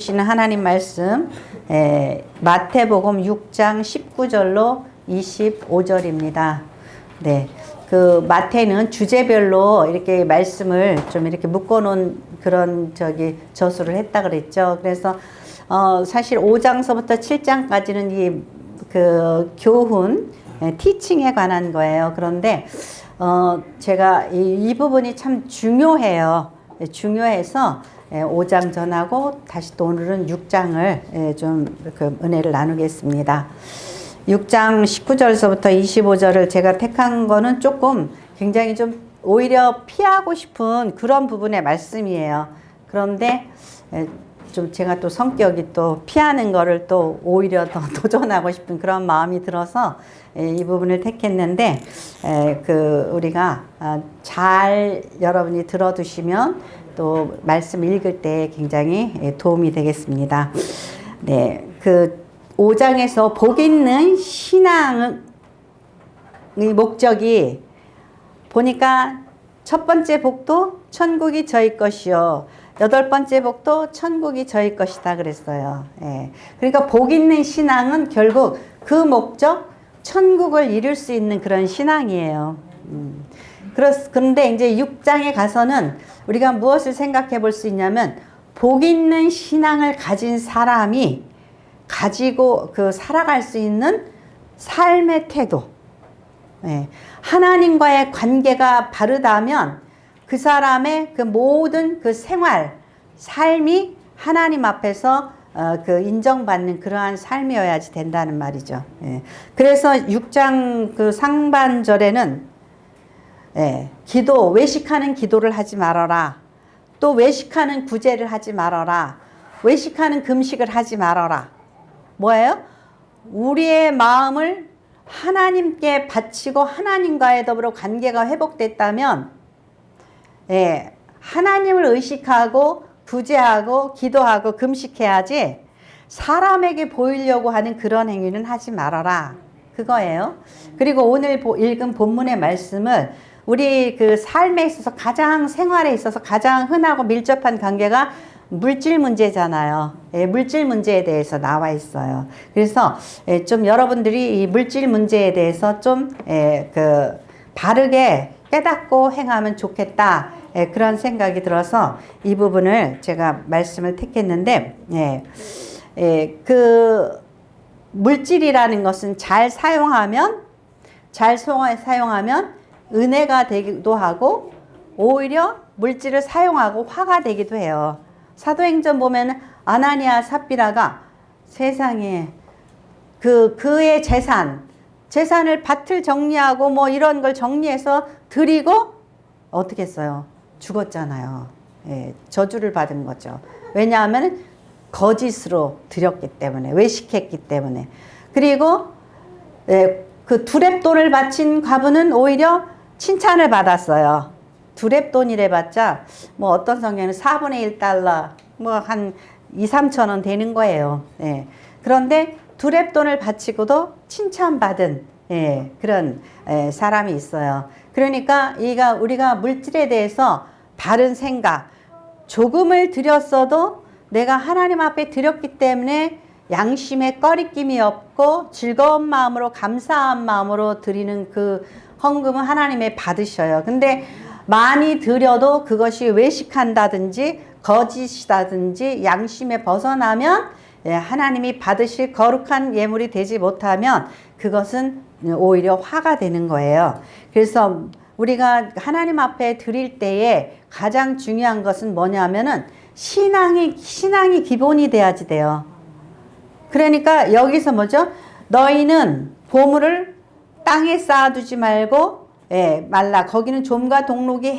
주시는 하나님 말씀 마태복음 6장 19절로 25절입니다. 네. 그 마태는 주제별로 이렇게 말씀을 좀 이렇게 묶어 놓은 그런 저수를 했다 그랬죠. 그래서 사실 5장서부터 7장까지는 이 그 교훈 티칭에 관한 거예요. 그런데 제가 이 부분이 참 중요해요. 중요해서 5장 전하고 다시 또 오늘은 6장을 좀 그 은혜를 나누겠습니다. 6장 19절서부터 25절을 제가 택한 거는 조금 굉장히 좀 오히려 피하고 싶은 그런 부분의 말씀이에요. 그런데 좀 제가 또 성격이 또 피하는 거를 또 오히려 더 도전하고 싶은 그런 마음이 들어서 이 부분을 택했는데 그 우리가 잘 여러분이 들어두시면 또 말씀 읽을 때 굉장히 도움이 되겠습니다. 네, 그 5장에서 복 있는 신앙의 목적이 보니까 첫 번째 복도 천국이 저희 것이요. 8번째 복도 천국이 저희 것이다 그랬어요. 예. 그러니까 복 있는 신앙은 결국 그 목적, 천국을 이룰 수 있는 그런 신앙이에요. 그런데 이제 6장에 가서는 우리가 무엇을 생각해 볼 수 있냐면 복 있는 신앙을 가진 사람이 가지고 살아갈 수 있는 삶의 태도. 예. 하나님과의 관계가 바르다면 그 사람의 그 모든 그 생활, 삶이 하나님 앞에서 그 인정받는 그러한 삶이어야지 된다는 말이죠. 예. 그래서 6장 그 상반절에는 기도, 외식하는 기도를 하지 말아라. 또 외식하는 구제를 하지 말아라. 외식하는 금식을 하지 말아라. 뭐예요? 우리의 마음을 하나님께 바치고 하나님과의 더불어 관계가 회복됐다면 하나님을 의식하고 구제하고 기도하고 금식해야지 사람에게 보이려고 하는 그런 행위는 하지 말아라. 그거예요. 그리고 오늘 읽은 본문의 말씀을 우리 그 삶에 있어서 가장 생활에 있어서 가장 흔하고 밀접한 관계가 물질 문제잖아요. 물질 문제에 대해서 나와 있어요. 그래서 좀 여러분들이 이 물질 문제에 대해서 좀 바르게 깨닫고 행하면 좋겠다. 그런 생각이 들어서 이 부분을 제가 말씀을 택했는데 그 물질이라는 것은 잘 사용하면 은혜가 되기도 하고 오히려 물질을 사용하고 화가 되기도 해요. 사도행전 보면 아나니아 삽비라가 세상에 그의 재산을 밭을 정리하고 뭐 이런 걸 정리해서 드리고 어떻게 했어요? 죽었잖아요. 저주를 받은 거죠. 왜냐하면 거짓으로 드렸기 때문에, 외식했기 때문에. 그리고 그 두렙돈을 바친 과부는 오히려 칭찬을 받았어요. 두렙돈이래 봤자 뭐 어떤 성경에는 4분의 1달러 뭐 한 2, 3천 원 되는 거예요. 그런데 두렙돈을 바치고도 칭찬받은 그런 사람이 있어요. 그러니까 우리가 물질에 대해서 바른 생각, 조금을 드렸어도 내가 하나님 앞에 드렸기 때문에 양심에 꺼리낌이 없고 즐거운 마음으로 감사한 마음으로 드리는 그 헌금은 하나님의 받으셔요. 근데 많이 드려도 그것이 외식한다든지 거짓이라든지 양심에 벗어나면 하나님이 받으실 거룩한 예물이 되지 못하면 그것은 오히려 화가 되는 거예요. 그래서 우리가 하나님 앞에 드릴 때에 가장 중요한 것은 뭐냐면은 신앙이 기본이 돼야지 돼요. 그러니까 여기서 뭐죠? 너희는 보물을 땅에 쌓아두지 말고 말라. 거기는 좀과 동록이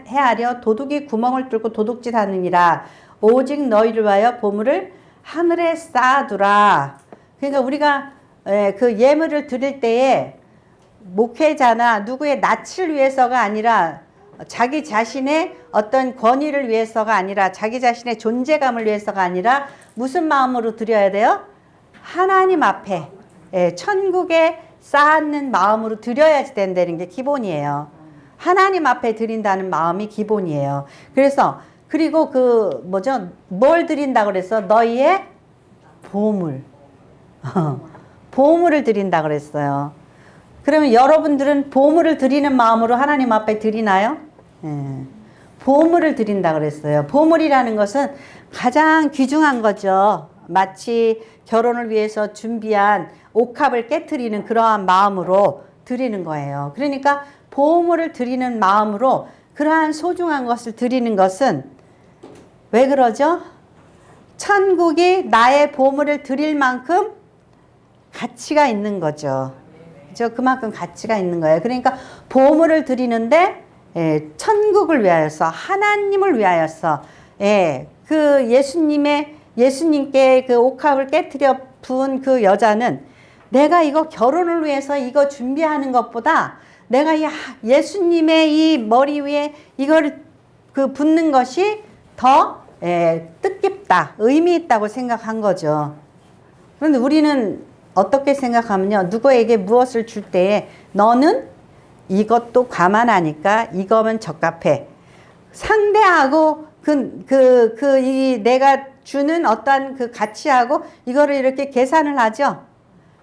헤아려 도둑이 구멍을 뚫고 도둑질하느니라. 오직 너희를 위하여 보물을 하늘에 쌓아두라. 그러니까 우리가 그 예물을 드릴 때에 목회자나 누구의 낯을 위해서가 아니라 자기 자신의 어떤 권위를 위해서가 아니라 자기 자신의 존재감을 위해서가 아니라 무슨 마음으로 드려야 돼요? 하나님 앞에 천국에 쌓는 마음으로 드려야지 된다는 게 기본이에요. 하나님 앞에 드린다는 마음이 기본이에요. 그래서 그리고 그 뭐죠? 뭘 드린다 그랬어? 너희의 보물. 보물을 드린다 그랬어요. 그러면 여러분들은 보물을 드리는 마음으로 하나님 앞에 드리나요? 예. 보물을 드린다 그랬어요. 보물이라는 것은 가장 귀중한 거죠. 마치 결혼을 위해서 준비한 옥합을 깨트리는 그러한 마음으로 드리는 거예요. 그러니까 보물을 드리는 마음으로 그러한 소중한 것을 드리는 것은 왜 그러죠? 천국이 나의 보물을 드릴 만큼 가치가 있는 거죠. 그죠? 그만큼 가치가 있는 거예요. 그러니까 보물을 드리는데 천국을 위하여서, 하나님을 위하여서, 그 예수님께 그 옥합을 깨트려 부은 그 여자는 내가 이거 결혼을 위해서 이거 준비하는 것보다 내가 이 예수님의 이 머리 위에 이걸 그 붓는 것이 더 뜻깊다, 의미 있다고 생각한 거죠. 그런데 우리는 어떻게 생각하면요, 누구에게 무엇을 줄 때에 너는 이것도 감안하니까 이거면 적합해. 상대하고 내가 주는 어떠한 그 가치하고 이거를 이렇게 계산을 하죠.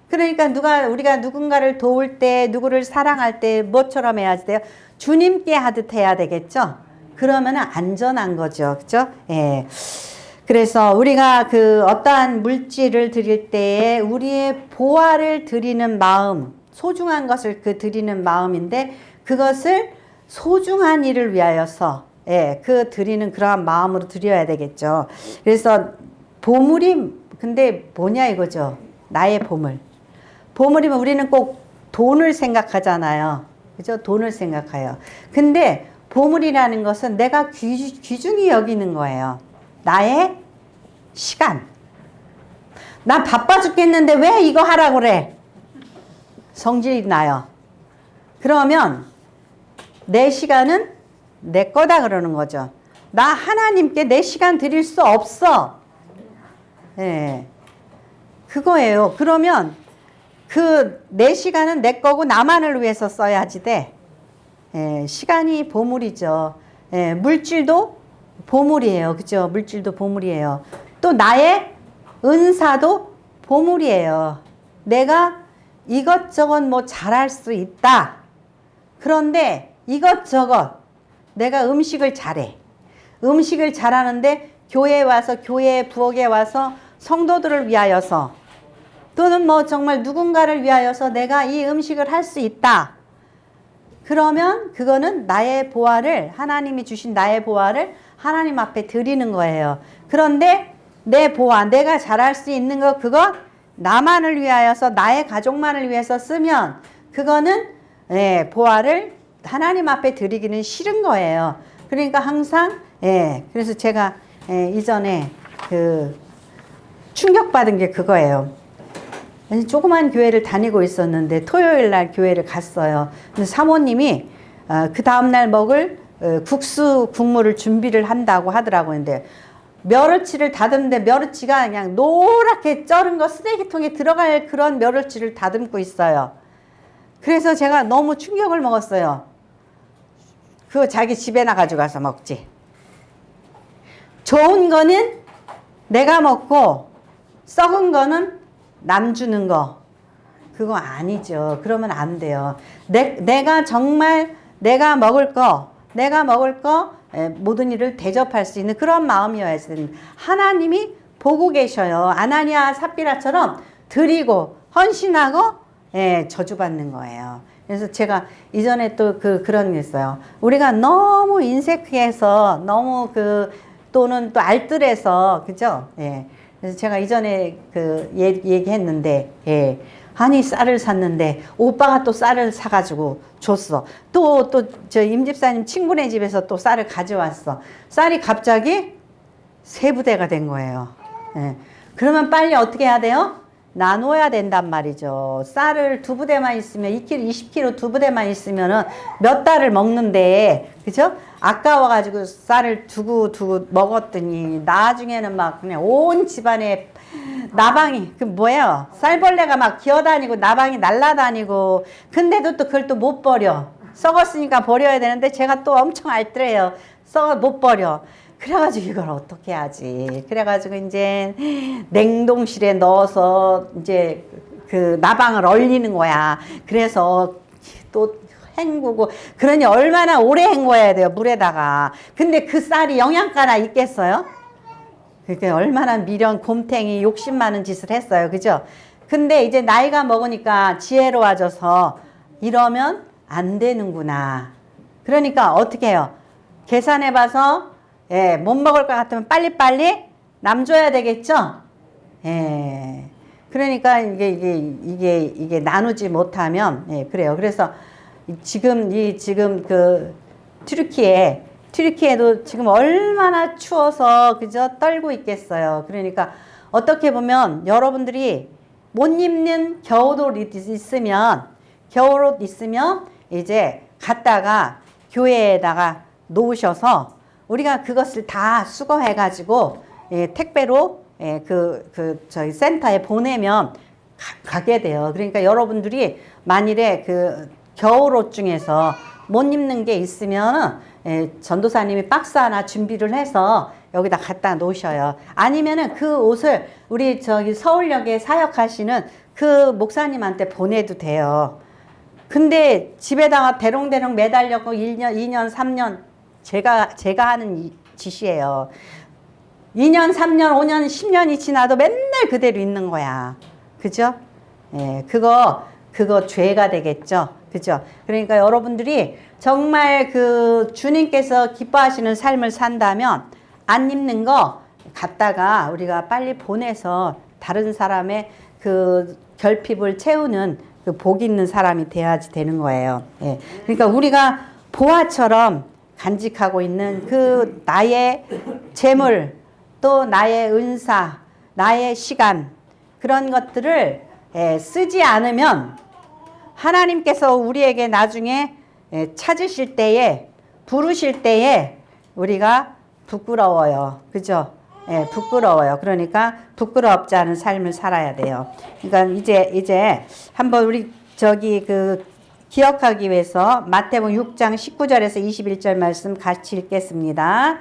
그러니까 우리가 누군가를 도울 때, 누구를 사랑할 때 뭐처럼 해야 돼요? 주님께 하듯 해야 되겠죠? 그러면 안전한 거죠. 그죠? 예. 그래서 우리가 그 어떠한 물질을 드릴 때에 우리의 보화를 드리는 마음, 소중한 것을 드리는 마음인데 그것을 소중한 일을 위하여서 그 드리는 그러한 마음으로 드려야 되겠죠. 그래서 보물이 근데 뭐냐 이거죠. 나의 보물. 보물이면 우리는 꼭 돈을 생각하잖아요. 그죠? 돈을 생각해요. 근데 보물이라는 것은 내가 귀중히 여기는 거예요. 나의 시간. 나 바빠 죽겠는데 왜 이거 하라고 그래? 성질이 나요. 그러면 내 시간은 내 거다 그러는 거죠. 나 하나님께 내 시간 드릴 수 없어. 예. 그거예요. 그러면 내 시간은 내 거고 나만을 위해서 써야지 돼. 시간이 보물이죠. 물질도 보물이에요. 그죠? 물질도 보물이에요. 또 나의 은사도 보물이에요. 내가 이것저것 뭐 잘할 수 있다. 그런데 이것저것 내가 음식을 잘해. 음식을 잘하는데 교회에 와서, 교회 부엌에 와서 성도들을 위하여서 또는 뭐 정말 누군가를 위하여서 내가 이 음식을 할 수 있다. 그러면 그거는 나의 보화를, 하나님이 주신 나의 보화를 하나님 앞에 드리는 거예요. 그런데 내 보화, 내가 잘할 수 있는 거, 그거 나만을 위하여서, 나의 가족만을 위해서 쓰면 그거는 보화를 하나님 앞에 드리기는 싫은 거예요. 그러니까 항상 그래서 제가 이전에 충격받은 게 그거예요. 조그만 교회를 다니고 있었는데 토요일 날 교회를 갔어요. 근데 사모님이 그 다음날 먹을 국물을 준비를 한다고 하더라고요. 근데 멸치를 다듬는데 멸치가 그냥 노랗게 쩔은 거 쓰레기통에 들어갈 그런 멸치를 다듬고 있어요. 그래서 제가 너무 충격을 먹었어요. 그거 자기 집에나 가져가서 먹지. 좋은 거는 내가 먹고 썩은 거는 남 주는 거, 그거 아니죠. 그러면 안 돼요. 내가 정말 내가 먹을 거 모든 일을 대접할 수 있는 그런 마음이어야지 됩니다. 하나님이 보고 계셔요. 아나니아 삽비라처럼 드리고 헌신하고 저주받는 거예요. 그래서 제가 이전에 또 그런 게 있어요. 우리가 너무 인색해서 너무 또는 또 알뜰해서, 그죠? 그래서 제가 이전에 얘기했는데, 아니, 쌀을 샀는데, 오빠가 또 쌀을 사가지고 줬어. 또 저 임집사님 친구네 집에서 또 쌀을 가져왔어. 쌀이 갑자기 3부대가 된 거예요. 그러면 빨리 어떻게 해야 돼요? 나눠야 된단 말이죠. 쌀을 2부대만 있으면, 2kg, 20kg 2부대만 있으면은 몇 달을 먹는데, 그죠? 아까워가지고 쌀을 두고 먹었더니, 나중에는 막 그냥 온 집안에 나방이, 뭐예요? 쌀벌레가 막 기어다니고, 나방이 날아다니고, 근데도 또 그걸 또 못 버려. 썩었으니까 버려야 되는데, 제가 또 엄청 알뜰해요. 못 버려. 그래가지고 이걸 어떻게 하지? 그래가지고 이제 냉동실에 넣어서 이제 그 나방을 얼리는 거야. 그래서 또 헹구고, 그러니 얼마나 오래 헹궈야 돼요, 물에다가. 근데 그 쌀이 영양가나 있겠어요? 그게 얼마나 미련, 곰탱이, 욕심 많은 짓을 했어요. 그죠? 근데 이제 나이가 먹으니까 지혜로워져서 이러면 안 되는구나. 그러니까 어떻게 해요? 계산해봐서, 예, 못 먹을 것 같으면 빨리빨리 남줘야 되겠죠? 예. 그러니까 이게 나누지 못하면, 예, 그래요. 그래서 지금 그 튀르키예도 지금 얼마나 추워서 그저 떨고 있겠어요. 그러니까 어떻게 보면 여러분들이 못 입는 겨울옷 있으면 이제 갖다가 교회에다가 놓으셔서 우리가 그것을 다 수거해가지고, 예, 택배로, 예, 저희 센터에 보내면 가게 돼요. 그러니까 여러분들이 만일에 그 겨울옷 중에서 못 입는 게 있으면, 예, 전도사님이 박스 하나 준비를 해서 여기다 갖다 놓으셔요. 아니면은 그 옷을 우리 저기 서울역에 사역하시는 그 목사님한테 보내도 돼요. 근데 집에다가 대롱대롱 매달려고 1년, 2년, 3년 제가 하는 짓이에요. 2년, 3년, 5년, 10년이 지나도 맨날 그대로 있는 거야. 그죠? 예, 그거 죄가 되겠죠. 그죠? 그러니까 여러분들이 정말 그 주님께서 기뻐하시는 삶을 산다면 안 입는 거 갖다가 우리가 빨리 보내서 다른 사람의 그 결핍을 채우는 그 복 있는 사람이 돼야지 되는 거예요. 예. 그러니까 우리가 보화처럼 간직하고 있는 그 나의 재물, 또 나의 은사, 나의 시간, 그런 것들을, 예, 쓰지 않으면 하나님께서 우리에게 나중에, 예, 찾으실 때에, 부르실 때에 우리가 부끄러워요. 그죠? 예, 부끄러워요. 그러니까 부끄럽지 않은 삶을 살아야 돼요. 그러니까 이제 한번 우리 저기 기억하기 위해서 마태복음 6장 19절에서 21절 말씀 같이 읽겠습니다.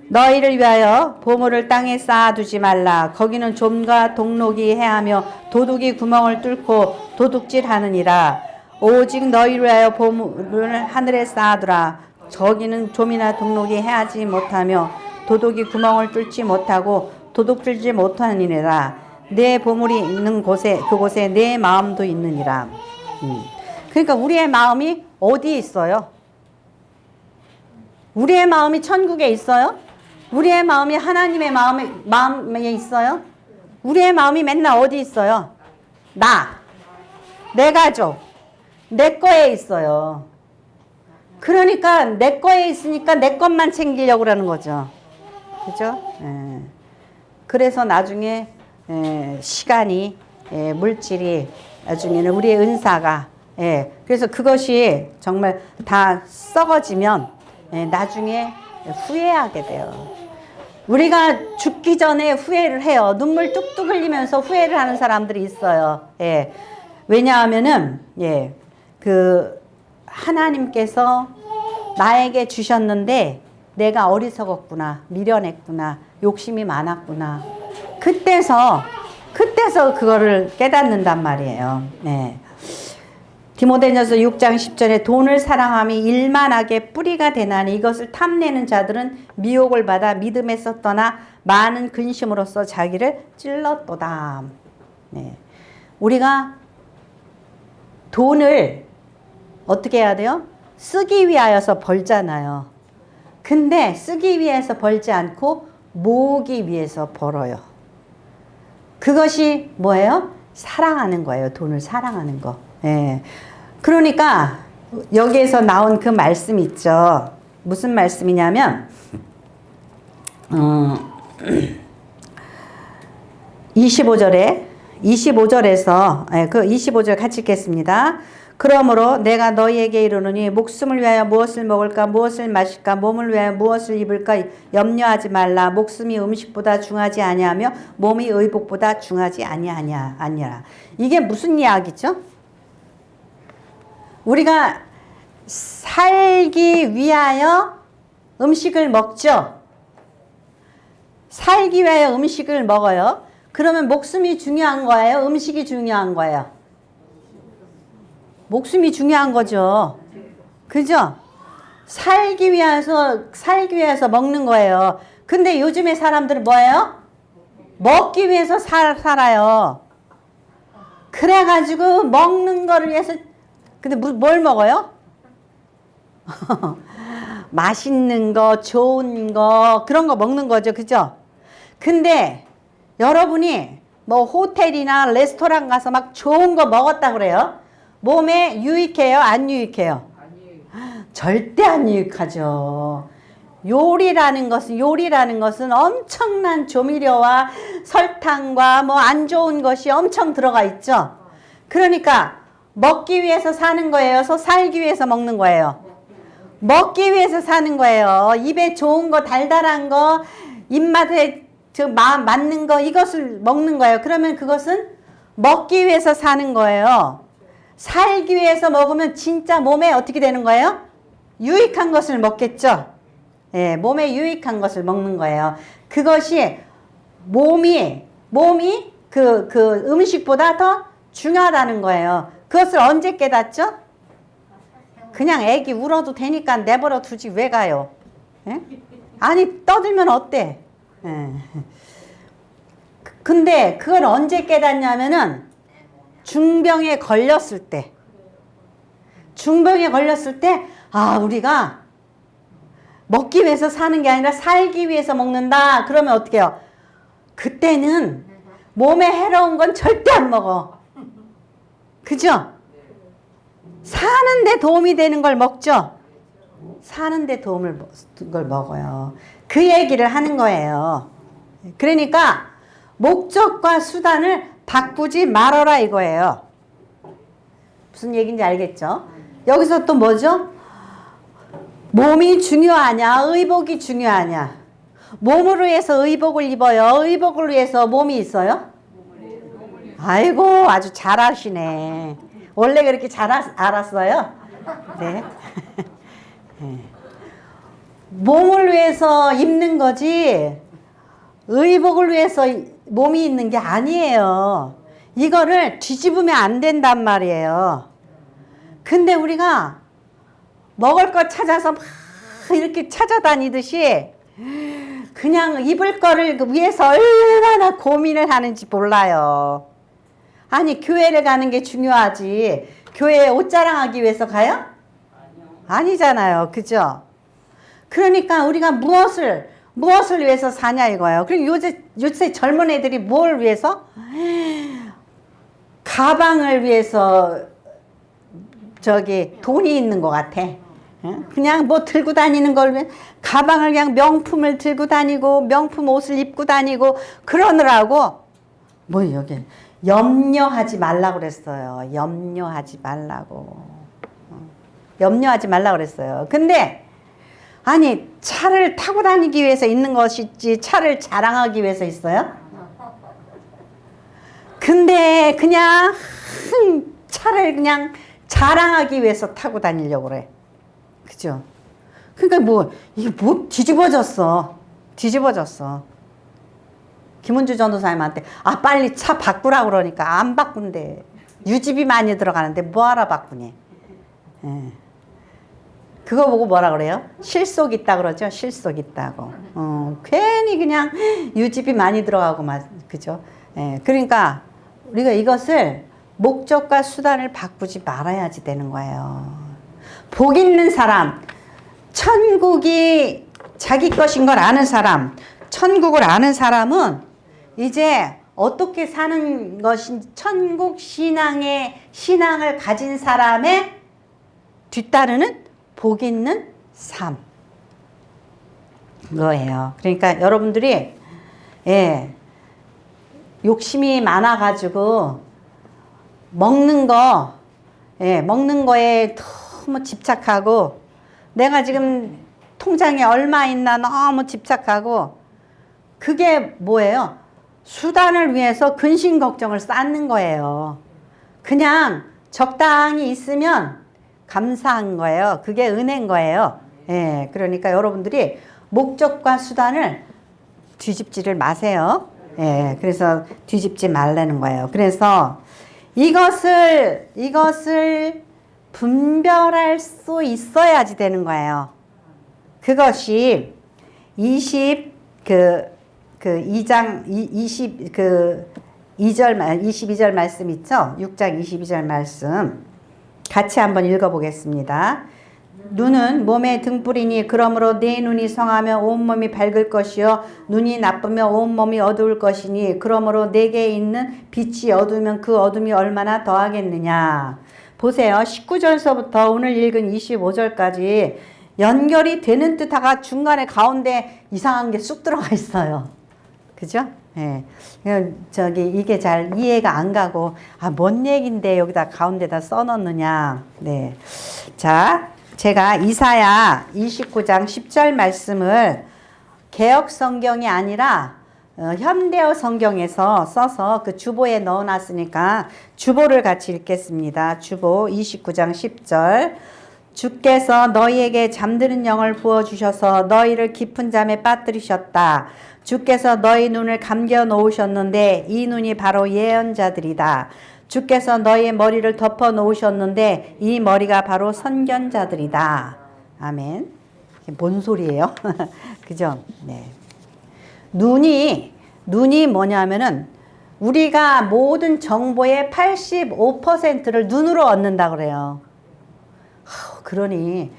너희를 위하여 보물을 땅에 쌓아두지 말라. 거기는 좀과 동록이 해하며 도둑이 구멍을 뚫고 도둑질하느니라. 오직 너희를 위하여 보물을 하늘에 쌓아두라. 거기는 좀이나 동록이 해하지 못하며 도둑이 구멍을 뚫지 못하고 도둑질지 못하느니라. 내 보물이 있는 곳에, 그곳에 내 마음도 있느니라. 그러니까 우리의 마음이 어디에 있어요? 우리의 마음이 천국에 있어요? 우리의 마음이 하나님의 마음에 있어요? 우리의 마음이 맨날 어디 있어요? 내 가족, 내 거에 있어요. 그러니까 내 거에 있으니까 내 것만 챙기려고 그러는 거죠. 그죠? 예. 그래서 나중에, 예, 시간이, 예, 물질이, 나중에는 우리의 은사가, 예, 그래서 그것이 정말 다 썩어지면, 예, 나중에 후회하게 돼요. 우리가 죽기 전에 후회를 해요. 눈물 뚝뚝 흘리면서 후회를 하는 사람들이 있어요. 예. 왜냐하면은, 예, 하나님께서 나에게 주셨는데 내가 어리석었구나, 미련했구나, 욕심이 많았구나. 그때서 그거를 깨닫는단 말이에요. 네. 디모데전서 6장 10절에 돈을 사랑함이 일만하게 뿌리가 되나니 이것을 탐내는 자들은 미혹을 받아 믿음에서 떠나 많은 근심으로써 자기를 찔렀도다. 네. 우리가 돈을 어떻게 해야 돼요? 쓰기 위하여서 벌잖아요. 근데 쓰기 위해서 벌지 않고 모으기 위해서 벌어요. 그것이 뭐예요? 사랑하는 거예요. 돈을 사랑하는 거. 예. 그러니까 여기에서 나온 그 말씀 있죠. 무슨 말씀이냐면 25절에서 그 25절 같이 읽겠습니다. 그러므로 내가 너희에게 이르노니 목숨을 위하여 무엇을 먹을까 무엇을 마실까 몸을 위하여 무엇을 입을까 염려하지 말라. 목숨이 음식보다 중하지 아니하며 몸이 의복보다 중하지 아니하니라. 이게 무슨 이야기죠? 우리가 살기 위하여 음식을 먹죠. 살기 위하여 음식을 먹어요. 그러면 목숨이 중요한 거예요? 음식이 중요한 거예요? 목숨이 중요한 거죠. 그죠? 살기 위해서 먹는 거예요. 근데 요즘에 사람들은 뭐예요? 먹기 위해서 살아요. 그래가지고 먹는 거를 위해서, 근데 뭘 먹어요? 맛있는 거, 좋은 거, 그런 거 먹는 거죠. 그죠? 근데 여러분이 뭐 호텔이나 레스토랑 가서 막 좋은 거 먹었다 그래요? 몸에 유익해요? 안 유익해요? 절대 안 유익하죠. 요리라는 것은 엄청난 조미료와 설탕과 뭐 안 좋은 것이 엄청 들어가 있죠. 그러니까 먹기 위해서 사는 거예요? 살기 위해서 먹는 거예요? 먹기 위해서 사는 거예요. 입에 좋은 거, 달달한 거, 입맛에 맞는 거, 이것을 먹는 거예요. 그러면 그것은 먹기 위해서 사는 거예요. 살기 위해서 먹으면 진짜 몸에 어떻게 되는 거예요? 유익한 것을 먹겠죠. 예, 몸에 유익한 것을 먹는 거예요. 그것이 몸이 그 음식보다 더 중요하다는 거예요. 그것을 언제 깨닫죠? 그냥 애기 울어도 되니까 내버려 두지 왜 가요? 예? 아니 떠들면 어때? 예. 근데 그걸 언제 깨닫냐면은 중병에 걸렸을 때. 중병에 걸렸을 때 우리가 먹기 위해서 사는 게 아니라 살기 위해서 먹는다. 그러면 어떻게 해요? 그때는 몸에 해로운 건 절대 안 먹어. 그죠? 사는데 도움이 되는 걸 먹죠? 사는데 도움을 걸 먹어요. 그 얘기를 하는 거예요. 그러니까 목적과 수단을 바꾸지 말아라 이거예요. 무슨 얘기인지 알겠죠? 여기서 또 뭐죠? 몸이 중요하냐, 의복이 중요하냐. 몸을 위해서 의복을 입어요. 의복을 위해서 몸이 있어요? 아이고, 아주 잘 아시네. 원래 그렇게 잘 알았어요? 네. 몸을 위해서 입는 거지, 의복을 위해서 몸이 있는 게 아니에요. 이거를 뒤집으면 안 된단 말이에요. 근데 우리가 먹을 거 찾아서 막 이렇게 찾아다니듯이 그냥 입을 거를 위해서 얼마나 고민을 하는지 몰라요. 아니 교회를 가는 게 중요하지 교회에 옷 자랑하기 위해서 가요? 아니잖아요. 그죠? 그러니까 우리가 무엇을 위해서 사냐 이거예요. 그리고 요새 젊은 애들이 뭘 위해서? 가방을 위해서 돈이 있는 것 같아. 그냥 뭐 들고 다니는 걸, 가방을 그냥 명품을 들고 다니고 명품 옷을 입고 다니고 그러느라고 뭐 여기 염려하지 말라고 그랬어요. 염려하지 말라고. 염려하지 말라고 그랬어요. 근데 아니 차를 타고 다니기 위해서 있는 것이지 차를 자랑하기 위해서 있어요? 근데 그냥 차를 그냥 자랑하기 위해서 타고 다니려고 그래. 그죠? 그러니까 이게 뒤집어졌어. 김은주 전도사님한테 빨리 차 바꾸라고 그러니까 안 바꾼대. 유지비 많이 들어가는데 뭐하러 바꾸니? 예. 그거 보고 뭐라 그래요? 실속 있다 그러죠? 실속 있다고. 괜히 그냥 유지비 많이 들어가고 그죠? 예. 그러니까 우리가 이것을 목적과 수단을 바꾸지 말아야지 되는 거예요. 복 있는 사람, 천국이 자기 것인 걸 아는 사람, 천국을 아는 사람은 이제 어떻게 사는 것인지 천국 신앙을 가진 사람의 뒤따르는 복 있는 삶. 그거예요. 그러니까 여러분들이 욕심이 많아가지고 먹는 거에 너무 집착하고 내가 지금 통장에 얼마 있나 너무 집착하고 그게 뭐예요? 수단을 위해서 근심 걱정을 쌓는 거예요. 그냥 적당히 있으면 감사한 거예요. 그게 은혜인 거예요. 그러니까 여러분들이 목적과 수단을 뒤집지를 마세요. 예, 그래서 뒤집지 말라는 거예요. 그래서 이것을 분별할 수 있어야지 되는 거예요. 그것이 22절 말씀 있죠? 6장 22절 말씀. 같이 한번 읽어보겠습니다. 눈은 몸의 등불이니 그러므로 네 눈이 성하면 온몸이 밝을 것이요 눈이 나쁘면 온몸이 어두울 것이니 그러므로 내게 있는 빛이 어두우면 그 어둠이 얼마나 더하겠느냐. 보세요. 19절서부터 오늘 읽은 25절까지 연결이 되는 듯하가 중간에 가운데 이상한 게 쑥 들어가 있어요. 그죠? 예. 이게 잘 이해가 안 가고, 뭔 얘긴데 여기다 가운데다 써놓느냐. 네. 자, 제가 이사야 29장 10절 말씀을 개역 성경이 아니라 현대어 성경에서 써서 그 주보에 넣어놨으니까 주보를 같이 읽겠습니다. 주보 29장 10절. 주께서 너희에게 잠드는 영을 부어주셔서 너희를 깊은 잠에 빠뜨리셨다. 주께서 너희 눈을 감겨 놓으셨는데 이 눈이 바로 예언자들이다. 주께서 너희의 머리를 덮어 놓으셨는데 이 머리가 바로 선견자들이다. 아멘. 이게 뭔 소리예요? 그죠? 네. 눈이 뭐냐면은 우리가 모든 정보의 85%를 눈으로 얻는다 그래요. 그러니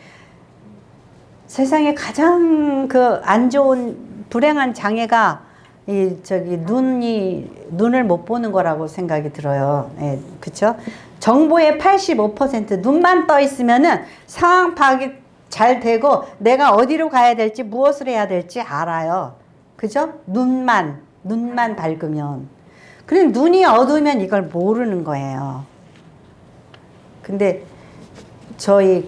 세상에 가장 안 좋은 불행한 장애가 눈을 못 보는 거라고 생각이 들어요. 예, 그쵸? 정보의 85% 눈만 떠 있으면은 상황 파악이 잘 되고 내가 어디로 가야 될지 무엇을 해야 될지 알아요. 그죠? 눈만 밝으면. 그런데 눈이 어두우면 이걸 모르는 거예요. 근데 저희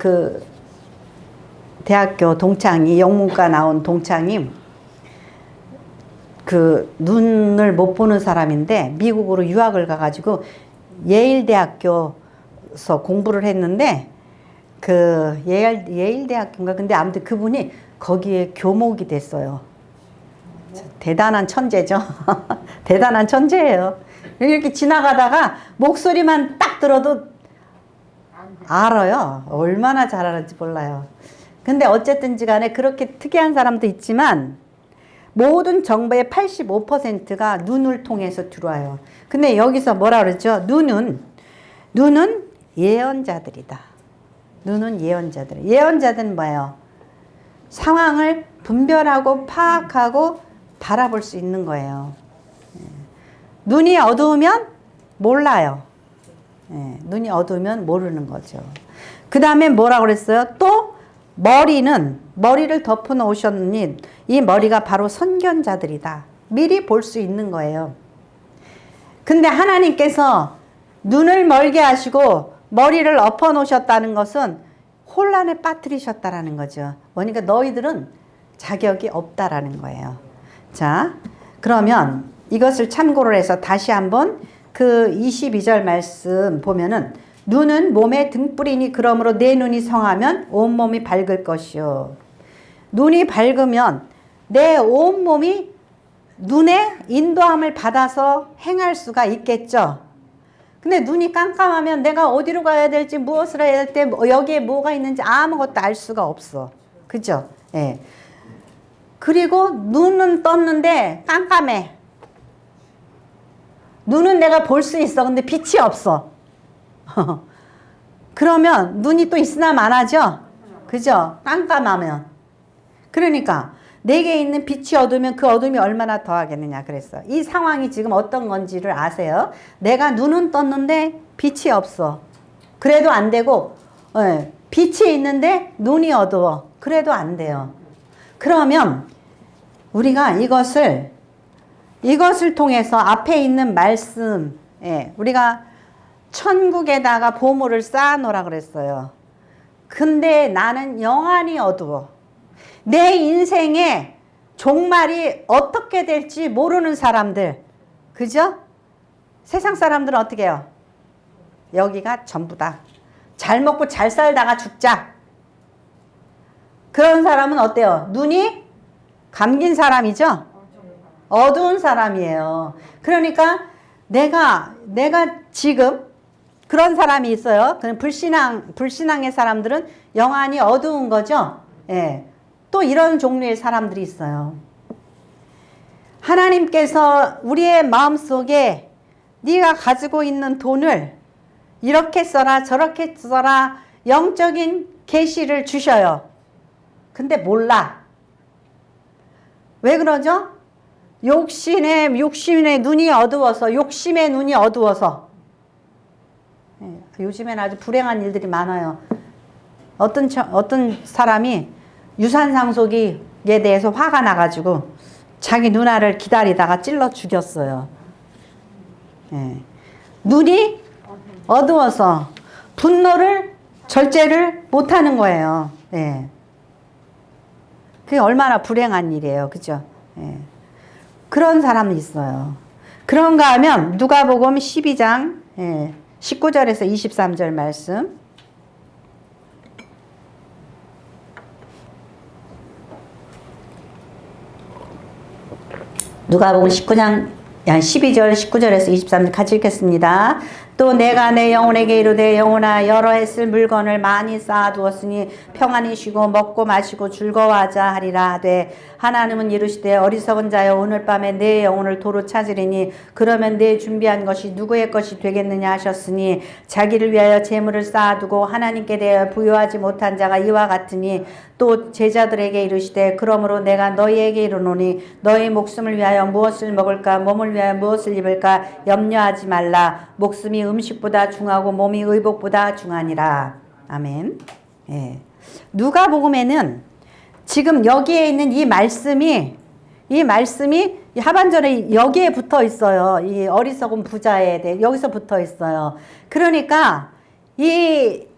대학교 동창이 영문과 나온 동창이 눈을 못 보는 사람인데 미국으로 유학을 가가지고 예일대학교에서 공부를 했는데 예일대학교인가 근데 아무튼 그분이 거기에 교목이 됐어요. 대단한 천재죠. 대단한 천재예요. 이렇게 지나가다가 목소리만 딱 들어도 알아요. 얼마나 잘 알았지 몰라요. 근데 어쨌든지 간에 그렇게 특이한 사람도 있지만 모든 정보의 85%가 눈을 통해서 들어와요. 근데 여기서 뭐라 그러죠? 눈은 예언자들이다. 눈은 예언자들. 예언자들은 뭐예요? 상황을 분별하고 파악하고 바라볼 수 있는 거예요. 눈이 어두우면 몰라요. 눈이 어두우면 모르는 거죠. 그 다음에 뭐라 그랬어요? 또 머리를 덮어 놓으셨니 이 머리가 바로 선견자들이다. 미리 볼 수 있는 거예요. 근데 하나님께서 눈을 멀게 하시고 머리를 엎어 놓으셨다는 것은 혼란에 빠뜨리셨다라는 거죠. 그러니까 너희들은 자격이 없다라는 거예요. 자, 그러면 이것을 참고로 해서 다시 한번 22절 말씀 보면은 눈은 몸의 등불이니 그러므로 내 눈이 성하면 온몸이 밝을 것이요. 눈이 밝으면 내 온몸이 눈의 인도함을 받아서 행할 수가 있겠죠. 근데 눈이 깜깜하면 내가 어디로 가야 될지 무엇을 해야 될 때 여기에 뭐가 있는지 아무것도 알 수가 없어. 그죠? 예. 그리고 눈은 떴는데 깜깜해. 눈은 내가 볼 수 있어. 근데 빛이 없어. 그러면 눈이 또 있으나 마나죠? 그죠? 깜깜하면. 그러니까 내게 있는 빛이 어두우면 그 어둠이 얼마나 더하겠느냐 그랬어. 이 상황이 지금 어떤 건지를 아세요? 내가 눈은 떴는데 빛이 없어. 그래도 안 되고 빛이 있는데 눈이 어두워. 그래도 안 돼요. 그러면 우리가 이것을 통해서 앞에 있는 말씀, 우리가 천국에다가 보물을 쌓아놓으라 그랬어요. 근데 나는 영안이 어두워. 내 인생의 종말이 어떻게 될지 모르는 사람들. 그죠? 세상 사람들은 어떻게 해요? 여기가 전부다. 잘 먹고 잘 살다가 죽자. 그런 사람은 어때요? 눈이 감긴 사람이죠? 어두운 사람이에요. 그러니까 내가 지금 그런 사람이 있어요. 그럼 불신앙의 사람들은 영안이 어두운 거죠. 예. 또 이런 종류의 사람들이 있어요. 하나님께서 우리의 마음속에 네가 가지고 있는 돈을 이렇게 써라 저렇게 써라 영적인 계시를 주셔요. 근데 몰라. 왜 그러죠? 욕심의 눈이 어두워서, 욕심의 눈이 어두워서. 요즘엔 아주 불행한 일들이 많아요. 어떤 사람이 유산상속에 대해서 화가 나가지고 자기 누나를 기다리다가 찔러 죽였어요. 눈이 어두워서 분노를 절제를 못하는 거예요. 그게 얼마나 불행한 일이에요. 그죠? 그런 사람이 있어요. 그런가 하면 누가복음 12장 19절에서 23절 말씀. 누가복음 12절 19절에서 23절 같이 읽겠습니다. 또 내가 내 영혼에게 이르되 영혼아 여러 해 쓸 물건을 많이 쌓아두었으니 평안히 쉬고 먹고 마시고 즐거워하자 하리라 하되 하나님은 이르시되 어리석은 자여 오늘 밤에 내 영혼을 도로 찾으리니 그러면 내 준비한 것이 누구의 것이 되겠느냐 하셨으니 자기를 위하여 재물을 쌓아두고 하나님께 대하여 부요하지 못한 자가 이와 같으니 또 제자들에게 이르시되 그러므로 내가 너희에게 이르노니 너희 목숨을 위하여 무엇을 먹을까 몸을 위하여 무엇을 입을까 염려하지 말라. 목숨이 음식보다 중하고 몸이 의복보다 중하니라. 아멘. 누가복음에는 지금 여기에 있는 이 말씀이 하반절에 여기에 붙어 있어요. 이 어리석은 부자에 대해 여기서 붙어 있어요. 그러니까 이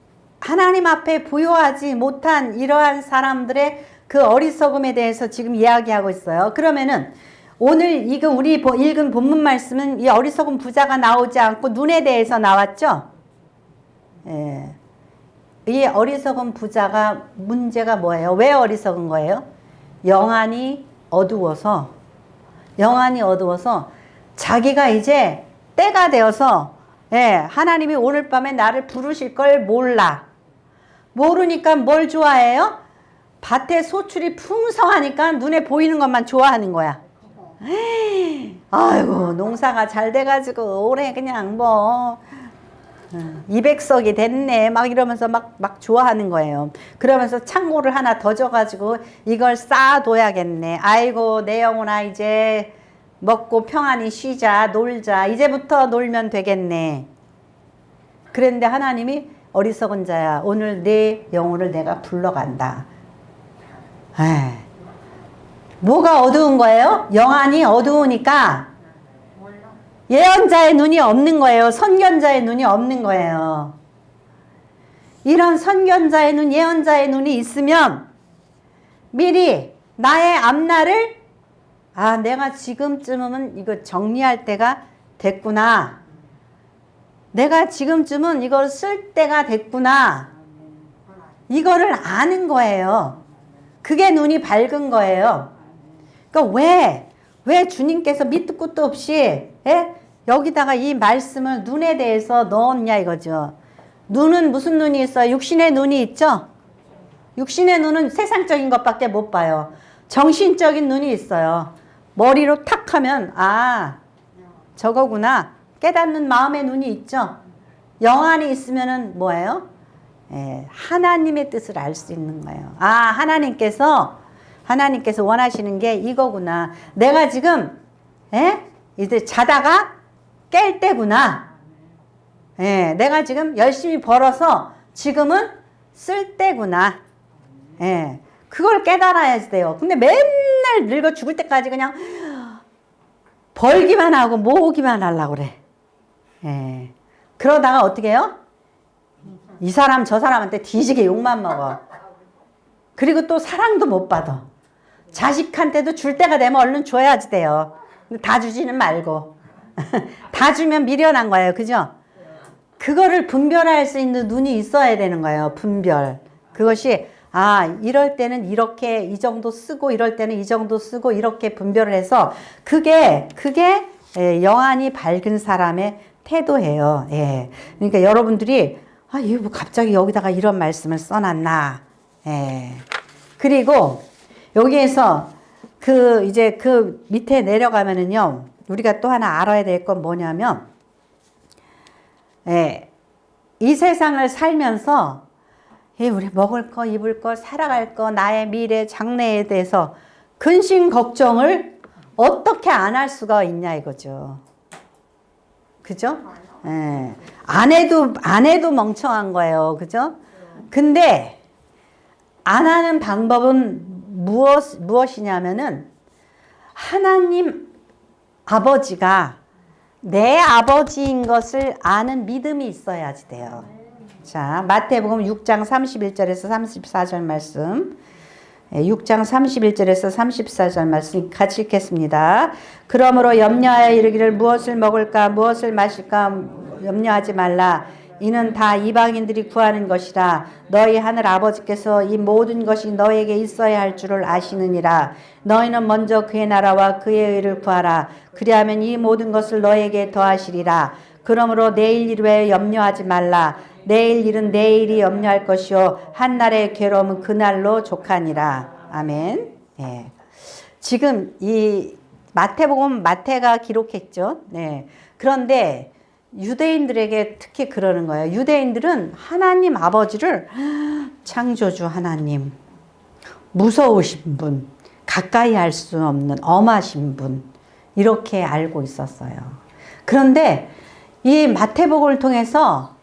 하나님 앞에 부요하지 못한 이러한 사람들의 그 어리석음에 대해서 지금 이야기하고 있어요. 그러면은 오늘 우리 읽은 본문 말씀은 이 어리석은 부자가 나오지 않고 눈에 대해서 나왔죠? 이 어리석은 부자가 문제가 뭐예요? 왜 어리석은 거예요? 영안이 어두워서 자기가 이제 때가 되어서 하나님이 오늘 밤에 나를 부르실 걸 모르니까 뭘 좋아해요? 밭에 소출이 풍성하니까 눈에 보이는 것만 좋아하는 거야. 아이고 농사가 잘 돼가지고 올해 그냥 200석이 됐네 막 이러면서 막 좋아하는 거예요. 그러면서 창고를 하나 더 줘가지고 이걸 쌓아둬야겠네. 아이고 내 영혼아 이제 먹고 평안히 쉬자 놀자 이제부터 놀면 되겠네. 그런데 하나님이 어리석은 자야 오늘 내 영혼을 내가 불러간다. 뭐가 어두운 거예요? 영안이 어두우니까 예언자의 눈이 없는 거예요. 선견자의 눈이 없는 거예요. 이런 선견자의 눈, 예언자의 눈이 있으면 미리 나의 앞날을 내가 지금쯤은 이거 정리할 때가 됐구나. 내가 지금쯤은 이걸 쓸 때가 됐구나. 이거를 아는 거예요. 그게 눈이 밝은 거예요. 그러니까 왜 주님께서 밑도 끝도 없이 여기다가 이 말씀을 눈에 대해서 넣었냐 이거죠. 눈은 무슨 눈이 있어요? 육신의 눈이 있죠? 육신의 눈은 세상적인 것밖에 못 봐요. 정신적인 눈이 있어요. 머리로 탁 하면 저거구나. 깨닫는 마음의 눈이 있죠. 영안이 있으면은 뭐예요? 하나님의 뜻을 알 수 있는 거예요. 하나님께서 원하시는 게 이거구나. 내가 지금 이제 자다가 깰 때구나. 내가 지금 열심히 벌어서 지금은 쓸 때구나. 그걸 깨달아야 돼요. 근데 맨날 늙어 죽을 때까지 그냥 벌기만 하고 모으기만 하려고 그래. 그러다가 어떻게 해요? 이 사람 저 사람한테 뒤지게 욕만 먹어. 그리고 또 사랑도 못 받아. 자식한테도 줄 때가 되면 얼른 줘야지 돼요. 다 주지는 말고. 다 주면 미련한 거예요. 그죠? 그거를 분별할 수 있는 눈이 있어야 되는 거예요. 분별. 그것이 아, 이럴 때는 이렇게 이 정도 쓰고 이럴 때는 이 정도 쓰고 이렇게 분별을 해서 그게 예, 영안이 밝은 사람의 태도예요. 예. 그러니까 여러분들이 아, 이거 뭐 갑자기 여기다가 이런 말씀을 써놨나. 예. 그리고 여기에서 이제 그 밑에 내려가면은요, 우리가 또 하나 알아야 될 건 뭐냐면, 예, 이 세상을 살면서, 예, 우리 먹을 거, 입을 거, 살아갈 거, 나의 미래, 장래에 대해서 근심 걱정을 어떻게 안 할 수가 있냐 이거죠. 그죠? 예. 안 해도 멍청한 거예요. 그죠? 근데, 안 하는 방법은 무엇이냐면은, 하나님 아버지가 내 아버지인 것을 아는 믿음이 있어야지 돼요. 자, 마태복음 6장 31절에서 34절 말씀. 6장 31절에서 34절 말씀 같이 읽겠습니다. 그러므로 염려하여 이르기를 무엇을 먹을까 무엇을 마실까 염려하지 말라. 이는 다 이방인들이 구하는 것이라. 너희 하늘 아버지께서 이 모든 것이 너에게 있어야 할 줄을 아시느니라. 너희는 먼저 그의 나라와 그의 의를 구하라. 그리하면 이 모든 것을 너에게 더하시리라. 그러므로 내일 일을 위해 염려하지 말라. 내일 일은 내일이 염려할 것이요 한날의 괴로움은 그날로 족하니라. 아멘. 예. 지금 이 마태복음 마태가 기록했죠. 네. 그런데 유대인들에게 특히 그러는 거예요. 유대인들은 하나님 아버지를 창조주 하나님, 무서우신 분, 가까이 할 수 없는 엄하신 분, 이렇게 알고 있었어요. 그런데 이 마태복음을 통해서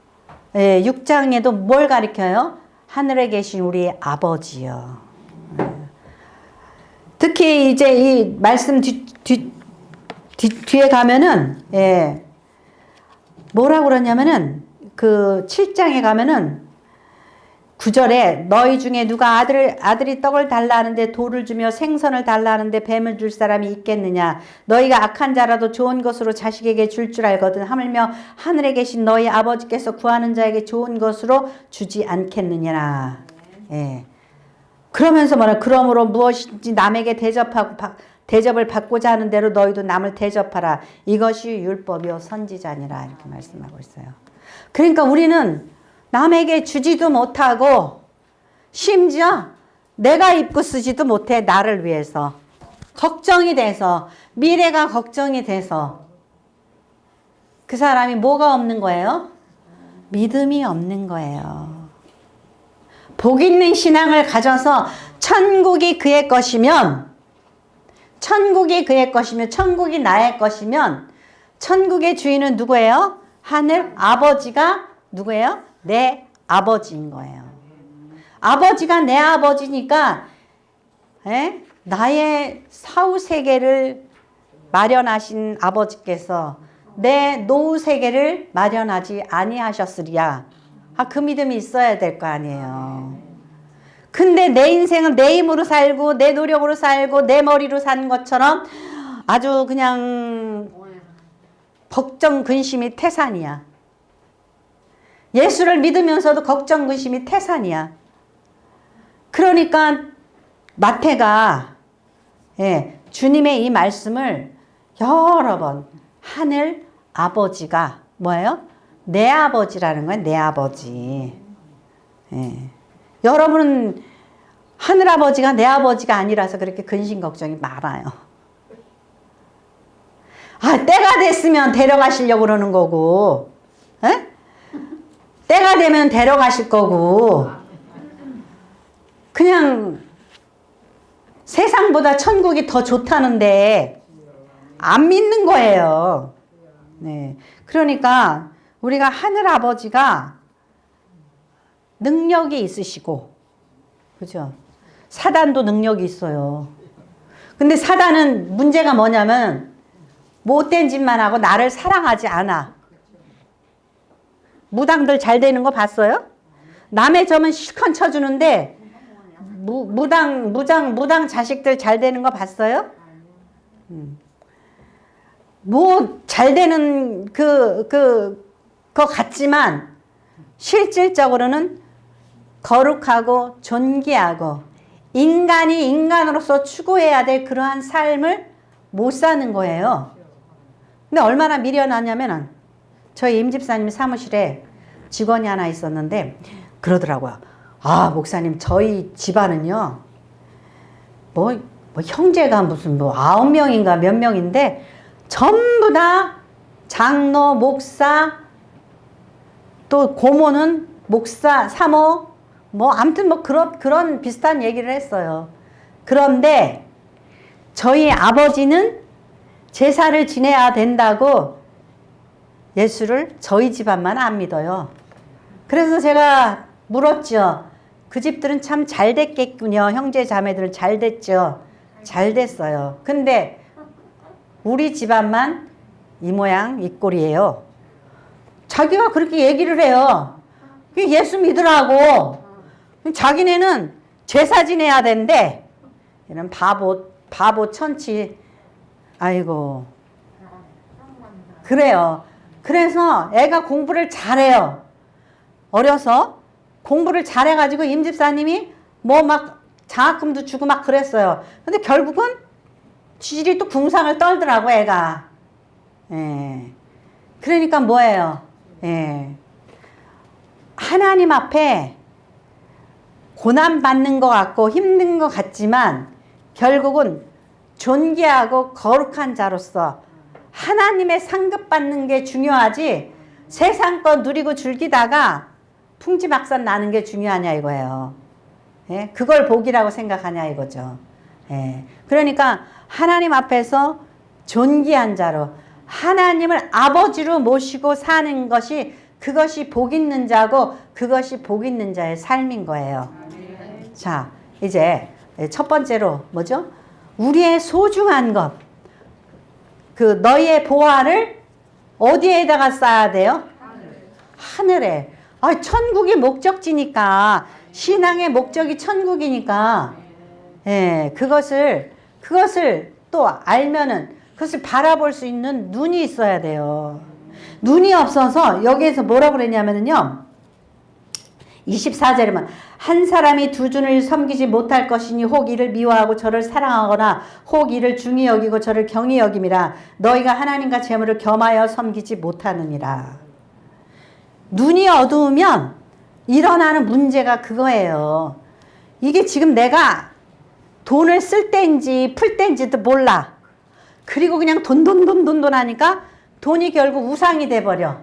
6장에도 뭘 가리켜요? 하늘에 계신 우리 아버지요. 특히 이제 이 말씀 뒤에 가면은, 예, 뭐라고 그러냐면은, 그 7장에 가면은, 9절에 너희 중에 누가 아들이 떡을 달라 하는데 돌을 주며 생선을 달라 하는데 뱀을 줄 사람이 있겠느냐. 너희가 악한 자라도 좋은 것으로 자식에게 줄 알거든. 하물며 하늘에 계신 너희 아버지께서 구하는 자에게 좋은 것으로 주지 않겠느냐. 예. 그러면서 뭐라, 그러므로 무엇인지 남에게 대접을 받고자 하는 대로 너희도 남을 대접하라. 이것이 율법이요 선지자니라. 이렇게 말씀하고 있어요. 그러니까 우리는 남에게 주지도 못하고 심지어 내가 입고 쓰지도 못해. 나를 위해서 걱정이 돼서, 미래가 걱정이 돼서 그 사람이 뭐가 없는 거예요? 믿음이 없는 거예요. 복 있는 신앙을 가져서 천국이 그의 것이면, 천국이 나의 것이면, 천국의 주인은 누구예요? 하늘 아버지가 누구예요? 내 아버지인 거예요. 아버지가 내 아버지니까, 나의 사후 세계를 마련하신 아버지께서 내 노후 세계를 마련하지 아니하셨으리야. 그 믿음이 있어야 될 거 아니에요. 근데 내 인생은 내 힘으로 살고 내 노력으로 살고 내 머리로 산 것처럼 아주 그냥 걱정 근심이 태산이야. 예수를 믿으면서도 걱정 근심이 태산이야. 그러니까 마태가 주님의 이 말씀을 여러 번, 하늘 아버지가 뭐예요? 내 아버지라는 거예요. 내 아버지. 여러분은 하늘 아버지가 내 아버지가 아니라서 그렇게 근심 걱정이 많아요. 때가 됐으면 데려가시려고 그러는 거고, 때가 되면 데려가실 거고, 그냥 세상보다 천국이 더 좋다는데 안 믿는 거예요. 네. 그러니까 우리가 하늘 아버지가 능력이 있으시고, 그죠? 사단도 능력이 있어요. 근데 사단은 문제가 뭐냐면 못된 짓만 하고 나를 사랑하지 않아. 무당들 잘 되는 거 봤어요? 남의 점은 실컷 쳐주는데 무당 자식들 잘 되는 거 봤어요? 뭐 잘 되는 거 같지만 실질적으로는 거룩하고 존귀하고 인간이 인간으로서 추구해야 될 그러한 삶을 못 사는 거예요. 근데 얼마나 미련하냐면은 저희 임집사님 사무실에 직원이 하나 있었는데 그러더라고요. 아, 목사님, 저희 집안은요, 뭐 형제가 무슨 9명인가 몇 명인데 전부 다 장로, 목사, 또 고모는 목사, 사모, 아무튼 그런 비슷한 얘기를 했어요. 그런데 저희 아버지는 제사를 지내야 된다고 예수를 저희 집안만 안 믿어요. 그래서 제가 물었죠. 그 집들은 참 잘 됐겠군요. 형제 자매들은 잘 됐죠. 잘 됐어요. 근데 우리 집안만 이 모양 이 꼴이에요. 자기가 그렇게 얘기를 해요. 예수 믿으라고. 자기네는 제사 지내야 된대. 이런 바보 천치. 아이고. 그래요. 그래서 애가 공부를 잘해요. 어려서 공부를 잘해가지고 임집사님이 막 장학금도 주고 막 그랬어요. 근데 결국은 지질이 또 궁상을 떨더라고, 애가. 예. 그러니까 뭐예요? 예. 하나님 앞에 고난받는 것 같고 힘든 것 같지만 결국은 존귀하고 거룩한 자로서 하나님의 상급받는 게 중요하지 세상 거 누리고 즐기다가 풍지박산 나는 게 중요하냐 이거예요. 예? 그걸 복이라고 생각하냐 이거죠. 예. 그러니까 하나님 앞에서 존귀한 자로 하나님을 아버지로 모시고 사는 것이 그것이 복 있는 자고 그것이 복 있는 자의 삶인 거예요. 자, 이제 첫 번째로 뭐죠? 우리의 소중한 것. 그 너희의 보화를 어디에다가 쌓아야 돼요? 하늘에. 아, 천국이 목적지니까 신앙의 목적이 천국이니까 예, 그것을 또 알면은 그것을 바라볼 수 있는 눈이 있어야 돼요. 눈이 없어서 여기에서 뭐라고 그랬냐면요. 24절에만 한 사람이 두 주를 섬기지 못할 것이니 혹 이를 미워하고 저를 사랑하거나 혹 이를 중히 여기고 저를 경히 여김이라 너희가 하나님과 재물을 겸하여 섬기지 못하느니라. 눈이 어두우면 일어나는 문제가 그거예요. 이게 지금 내가 돈을 쓸 때인지 풀 때인지도 몰라. 그리고 그냥 돈 하니까 돈이 결국 우상이 돼버려.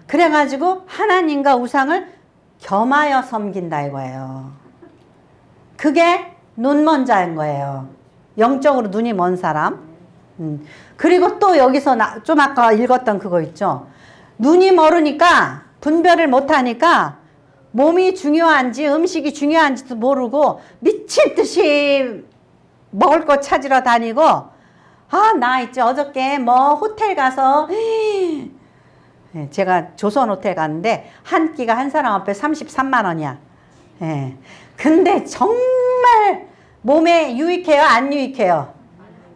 그래가지고 하나님과 우상을 겸하여 섬긴다 이거예요. 그게 눈 먼 자인 거예요. 영적으로 눈이 먼 사람. 그리고 또 여기서 좀 아까 읽었던 그거 있죠. 눈이 멀으니까 분별을 못하니까 몸이 중요한지 음식이 중요한지도 모르고 미친 듯이 먹을 거 찾으러 다니고 아, 나 있지 어저께 호텔 가서 제가 조선 호텔 갔는데 한 끼가 한 사람 앞에 33만 원이야. 예. 근데 정말 몸에 유익해요? 안 유익해요?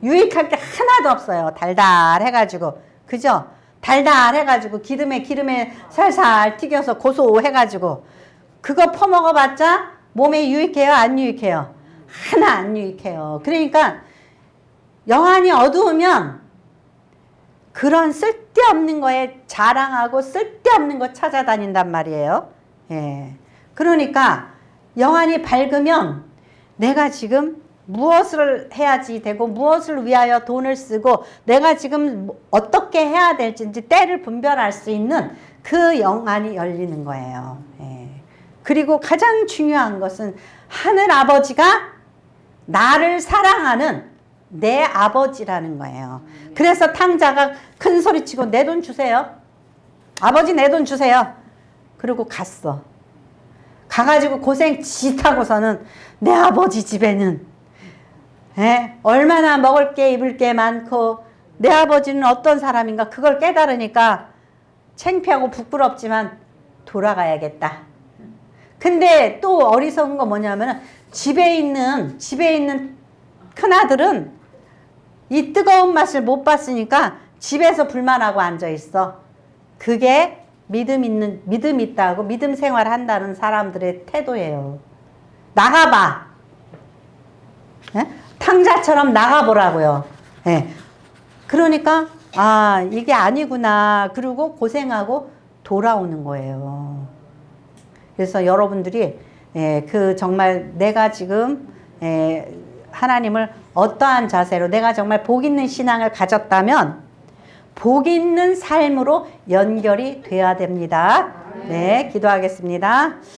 유익할 게 하나도 없어요. 달달해가지고. 그죠? 달달해가지고 기름에 살살 튀겨서 고소해가지고 그거 퍼먹어봤자 몸에 유익해요? 안 유익해요? 하나 안 유익해요. 그러니까 영안이 어두우면 그런 쓸데없는 거에 자랑하고 쓸데없는 거 찾아다닌단 말이에요. 예. 그러니까 영안이 밝으면 내가 지금 무엇을 해야지 되고 무엇을 위하여 돈을 쓰고 내가 지금 어떻게 해야 될지 때를 분별할 수 있는 그 영안이 열리는 거예요. 예. 그리고 가장 중요한 것은 하늘 아버지가 나를 사랑하는 내 아버지라는 거예요. 그래서 탕자가 큰 소리치고 내 돈 주세요. 아버지 내 돈 주세요. 그리고 갔어. 가가지고 고생 짓하고서는 내 아버지 집에는 얼마나 먹을 게 입을 게 많고 내 아버지는 어떤 사람인가 그걸 깨달으니까 창피하고 부끄럽지만 돌아가야겠다. 근데 또 어리석은 거 뭐냐면은 집에 있는 큰아들은 이 뜨거운 맛을 못 봤으니까 집에서 불만하고 앉아있어. 그게 믿음 있다고 믿음 생활 한다는 사람들의 태도예요. 나가봐. 예? 탕자처럼 나가보라고요. 예. 그러니까 이게 아니구나. 그리고 고생하고 돌아오는 거예요. 그래서 여러분들이 정말 내가 지금 하나님을 어떠한 자세로 내가 정말 복 있는 신앙을 가졌다면 복 있는 삶으로 연결이 돼야 됩니다. 네, 기도하겠습니다.